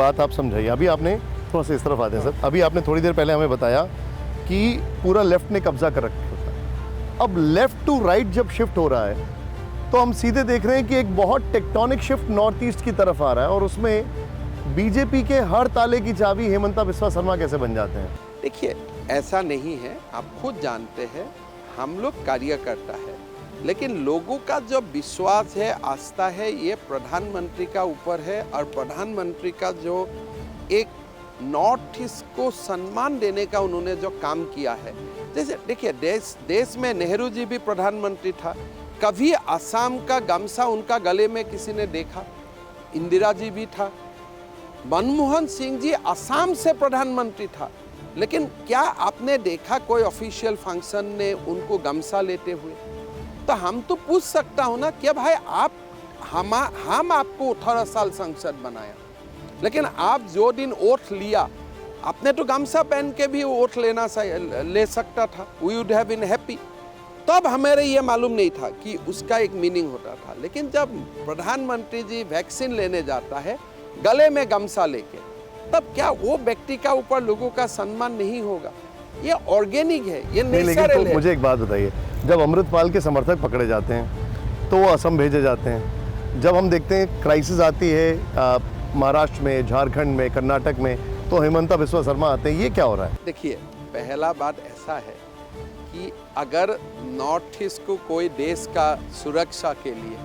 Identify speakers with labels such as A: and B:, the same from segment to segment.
A: बात आप समझाइए। अभी आपने थोड़ा सा इस तरफ आते हैं सर, अभी आपने थोड़ी देर पहले हमें बताया कि पूरा लेफ्ट ने कब्जा कर रखा है। अब लेफ्ट टू राइट जब शिफ्ट हो रहा है तो हम सीधे देख रहे हैं कि एक बहुत टेक्टोनिक शिफ्ट नॉर्थ ईस्ट की तरफ आ रहा है और उसमें बीजेपी के हर ताले की चाबी हेमंता बिस्वा शर्मा कैसे बन जाते हैं?
B: देखिए, ऐसा नहीं है, आप खुद जानते हैं, हम लोग कार्यकर्ता है, लेकिन लोगों का जो विश्वास है, आस्था है, ये प्रधानमंत्री का ऊपर है। और प्रधानमंत्री का जो एक नॉर्थ ईस्ट को सम्मान देने का उन्होंने जो काम किया है, जैसे देखिए देश में नेहरू जी भी प्रधानमंत्री था, कभी असम का गमछा उनका गले में किसी ने देखा? इंदिरा जी भी था, मनमोहन सिंह जी असम से प्रधानमंत्री था, लेकिन क्या आपने देखा कोई ऑफिशियल फंक्शन ने उनको गमछा लेते हुए? तो हम तो पूछ सकता हूं ना कि भाई आप हम आपको 18 साल संसद बनाया, लेकिन आप जो दिन वोट लिया आपने तो गमछा पहन के भी वोट ले सकता था। We would have been happy. तब हमें ये मालूम नहीं था कि उसका एक मीनिंग होता था। लेकिन जब प्रधानमंत्री जी वैक्सीन लेने जाता है गले में गमछा लेके, तब क्या वो व्यक्ति का ऊपर लोगों का सम्मान नहीं होगा? ये ऑर्गेनिक है, ये नेचुरल है।
A: मुझे एक बात बताइए, जब अमृतपाल के समर्थक पकड़े जाते हैं तो वो असम भेजे जाते हैं, जब हम देखते हैं क्राइसिस आती है महाराष्ट्र में, झारखंड में, कर्नाटक में, तो हेमंता बिस्वा शर्मा आते हैं, ये क्या हो रहा है?
B: देखिए, पहला बात ऐसा है कि अगर नॉर्थ ईस्ट को कोई देश का सुरक्षा के लिए,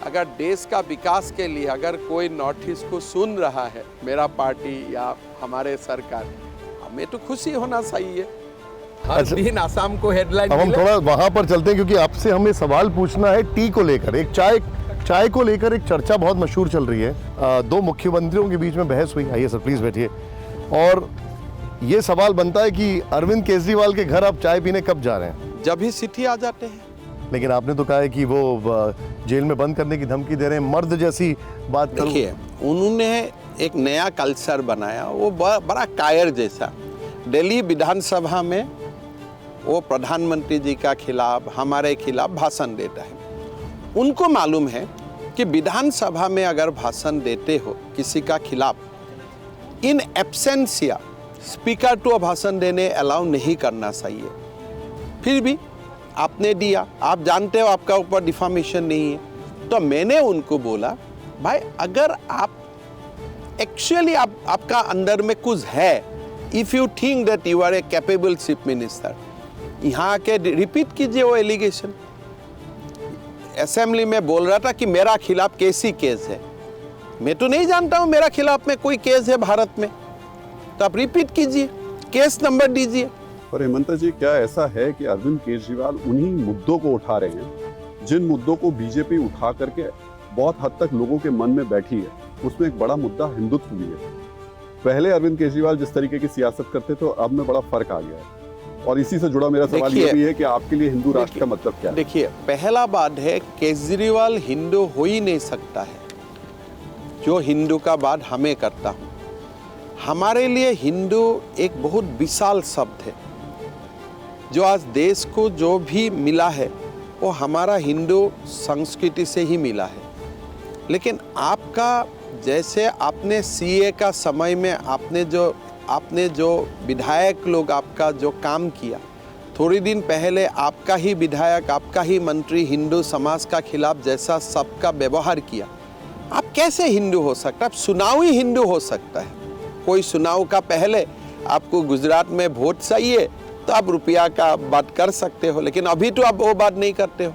B: अगर देश का विकास के लिए अगर कोई नॉर्थ ईस्ट को सुन रहा है, मेरा पार्टी या हमारे सरकार, हमें तो खुशी होना चाहिए। हर दिन आसाम को हेडलाइन।
A: अब हम थोड़ा वहां पर चलते हैं क्योंकि आपसे हमें सवाल पूछना है टी को लेकर। एक चाय को लेकर एक चर्चा बहुत मशहूर चल रही है। दो मुख्यमंत्रियों के बीच में बहस हुई। आइए सर प्लीज बैठिए। और ये सवाल बनता है कि अरविंद केजरीवाल के घर आप चाय पीने कब जा रहे हैं?
B: जब ही सिटी आ जाते हैं।
A: लेकिन आपने तो कहा है कि वो जेल में बंद करने की धमकी दे रहे हैं, मर्द जैसी बात।
B: देखिए, उन्होंने एक नया कल्चर बनाया, वो बड़ा कायर जैसा। दिल्ली विधानसभा में वो प्रधानमंत्री जी का खिलाफ, हमारे खिलाफ भाषण देता है। उनको मालूम है कि विधानसभा में अगर भाषण देते हो किसी का खिलाफ, इन एब्सेंसिया स्पीकर टू भाषण देने अलाउ नहीं करना चाहिए। फिर भी आपने दिया, आप जानते हो आपका ऊपर डिफामेशन नहीं है। तो मैंने उनको बोला, भाई अगर आप एक्चुअली आपका अंदर में कुछ है, if you think that you are a capable chief minister, यहाँ आके रिपीट कीजिए वो एलिगेशन। असेंबली में बोल रहा था कि मेरा खिलाफ कैसी केस है, मैं तो नहीं जानता हूँ मेरा खिलाफ में कोई केस है भारत में, तो आप रिपीट कीजिए, केस नंबर दीजिए।
C: और हेमंता जी, क्या ऐसा है कि अरविंद केजरीवाल उन्हीं मुद्दों को उठा रहे हैं जिन मुद्दों को बीजेपी उठा करके बहुत हद तक लोगों के मन में बैठी है? उसमें एक बड़ा मुद्दा हिंदुत्व भी है। पहले अरविंद केजरीवाल जिस तरीके की सियासत करते थे, अब में बड़ा फर्क आ गया है। और इसी से जुड़ा मेरा सवाल ये भी है कि आपके लिए हिंदू राष्ट्र का मतलब क्या है?
B: देखिए, पहला बात है, केजरीवाल हिंदू हो ही नहीं सकता है। जो हिंदू का बात हमें करता हूँ, हमारे लिए हिंदू एक बहुत विशाल शब्द है। जो आज देश को जो भी मिला है वो हमारा हिंदू संस्कृति से ही मिला है। लेकिन आपका, जैसे आपने सीए का समय में आपने जो विधायक लोग आपका जो काम किया, थोड़ी दिन पहले आपका ही विधायक, आपका ही मंत्री हिंदू समाज का खिलाफ जैसा सबका व्यवहार किया, आप कैसे हिंदू हो सकता है? आप चुनावी हिंदू हो सकता है। कोई चुनाव का पहले आपको गुजरात में वोट चाहिए तो आप रुपया का बात कर सकते हो, लेकिन अभी तो आप वो बात नहीं करते हो।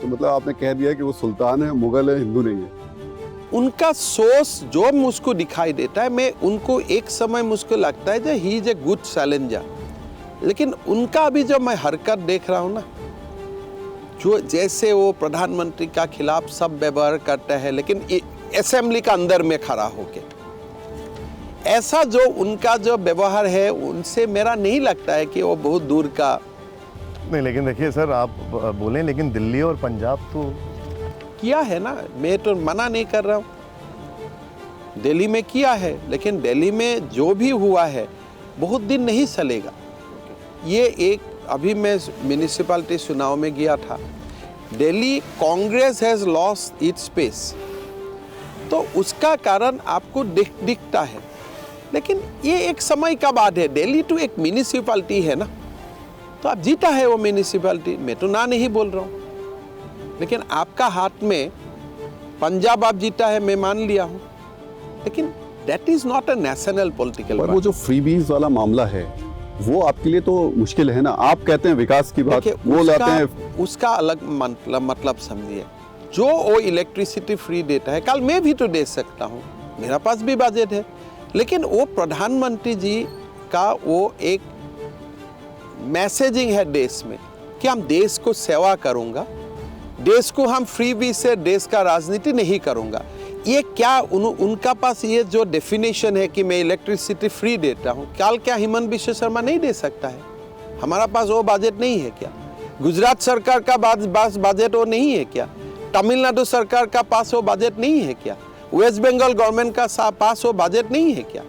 C: तो मतलब आपने कह दिया कि वो सुल्तान है, मुगल है, हिंदू नहीं है।
B: उनका सोच जो मुझको दिखाई देता है, मैं उनको एक समय मुझको लगता है जो he is a good challenger, लेकिन उनका अभी जो मैं हरकत देख रहा हूँ ना, जो जैसे वो प्रधानमंत्री का खिलाफ सब व्यवहार करता है, लेकिन असेंबली का अंदर में खड़ा होके ऐसा जो उनका जो व्यवहार है, उनसे मेरा नहीं लगता है कि वो बहुत दूर का
A: नहीं। लेकिन देखिए सर, आप बोलें, लेकिन दिल्ली और पंजाब तो
B: किया है ना, मैं तो मना नहीं कर रहा हूँ, दिल्ली में किया है, लेकिन दिल्ली में जो भी हुआ है बहुत दिन नहीं चलेगा। ये एक, अभी मैं म्यूनिसिपैलिटी चुनाव में गया था, Delhi Congress has lost its space, तो उसका कारण आपको दिखता है। लेकिन ये एक समय का बात है। दिल्ली तो एक म्यूनिसिपैलिटी है ना, तो आप जीता है वो म्यूनिसिपैलिटी, मैं तो ना नहीं बोल रहा हूँ। लेकिन आपका हाथ में पंजाब आप जीता है, मैं मान लिया हूँ, लेकिन that is not a national political.
C: पर वो जो फ्रीबीज वाला मामला है वो आपके लिए तो मुश्किल है ना। आप कहते हैं विकास की बात, वो लाते हैं,
B: उसका अलग मतलब समझिए। जो वो इलेक्ट्रिसिटी फ्री देता है, कल मैं भी तो दे सकता हूँ, मेरा पास भी बजट है, लेकिन वो प्रधानमंत्री जी का वो एक मैसेजिंग है देश में कि हम देश को सेवा करूँगा, देश को हम फ्री से देश का राजनीति नहीं करूँगा। ये क्या उनका पास ये जो डेफिनेशन है कि मैं इलेक्ट्रिसिटी फ्री देता हूँ, क्या हेमंत बिश्व शर्मा नहीं दे सकता है? हमारा पास वो बजट नहीं है क्या? गुजरात सरकार का बजट वो नहीं है क्या? तमिलनाडु सरकार का पास वो बजट नहीं है क्या? वेस्ट बंगाल गवर्नमेंट का पास वो बजट नहीं है क्या?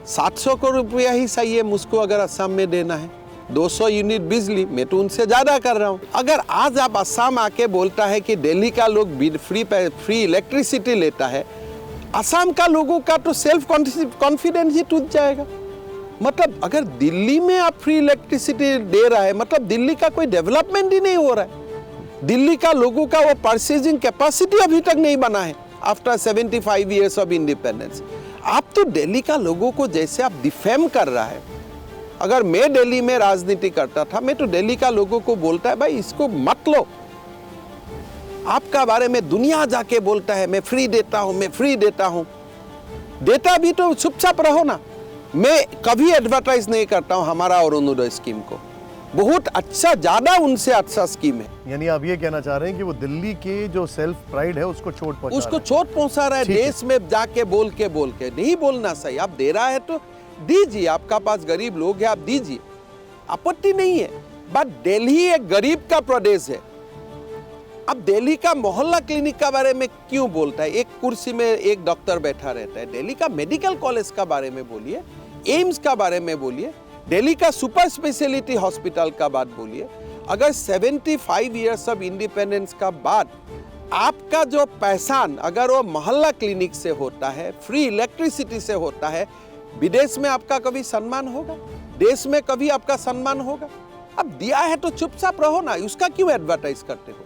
B: 700 करोड़ रुपया ही सही है मुझको अगर असम में देना है। 200 यूनिट बिजली, मैं तो उनसे ज़्यादा कर रहा हूँ। अगर आज आप असम आके बोलता है कि दिल्ली का लोग फ्री इलेक्ट्रिसिटी लेता है, असम का लोगों का तो सेल्फ कॉन्फिडेंस ही टूट जाएगा। मतलब अगर दिल्ली में आप फ्री इलेक्ट्रिसिटी दे रहा है, मतलब दिल्ली का कोई डेवलपमेंट ही नहीं हो रहा है। दिल्ली का लोगों का वो परचेजिंग कैपेसिटी अभी तक नहीं बना है आफ्टर 75 ईयर्स ऑफ इंडिपेंडेंस। आप तो दिल्ली का लोगों को जैसे आप डिफेम कर रहा है। अगर मैं दिल्ली में राजनीति करता था, मैं तो दिल्ली का लोगों को बोलता है भाई इसको मत लो। आपका बारे में दुनिया जाके बोलता है मैं फ्री देता हूं, मैं फ्री देता हूं। देता भी तो चुपचाप रहो ना। मैं कभी एडवर्टाइज नहीं करता हूं हमारा अरुणोदय स्कीम को, बहुत अच्छा, ज्यादा उनसे अच्छा स्कीम है।
A: यानी आप ये कहना चाह रहे हैं कि वो दिल्ली के जो सेल्फ प्राइड है उसको चोट
B: पहुंचा रहा है। देश में जाके बोल के नहीं बोलना सही। आप दे रहा है तो दीजिए, आपका पास गरीब लोग हैं, आप दीजिए, आपत्ति नहीं है। बट दिल्ली एक गरीब का प्रदेश है। अब दिल्ली का मोहल्ला क्लिनिक का बारे में क्यों बोलता है? एक कुर्सी में एक डॉक्टर बैठा रहता है। दिल्ली का मेडिकल कॉलेज का बारे में बोलिए, एम्स का बारे में बोलिए, दिल्ली का सुपर स्पेशलिटी हॉस्पिटल का बात बोलिए। अगर 75 ईयर्स ऑफ इंडिपेंडेंस का बाद आपका जो पहचान अगर वो मोहल्ला क्लिनिक से होता है, फ्री इलेक्ट्रिसिटी से होता है, विदेश में आपका कभी सम्मान होगा? देश में कभी आपका सम्मान होगा? अब दिया है तो चुपचाप रहो ना, उसका क्यों एडवर्टाइज करते हो?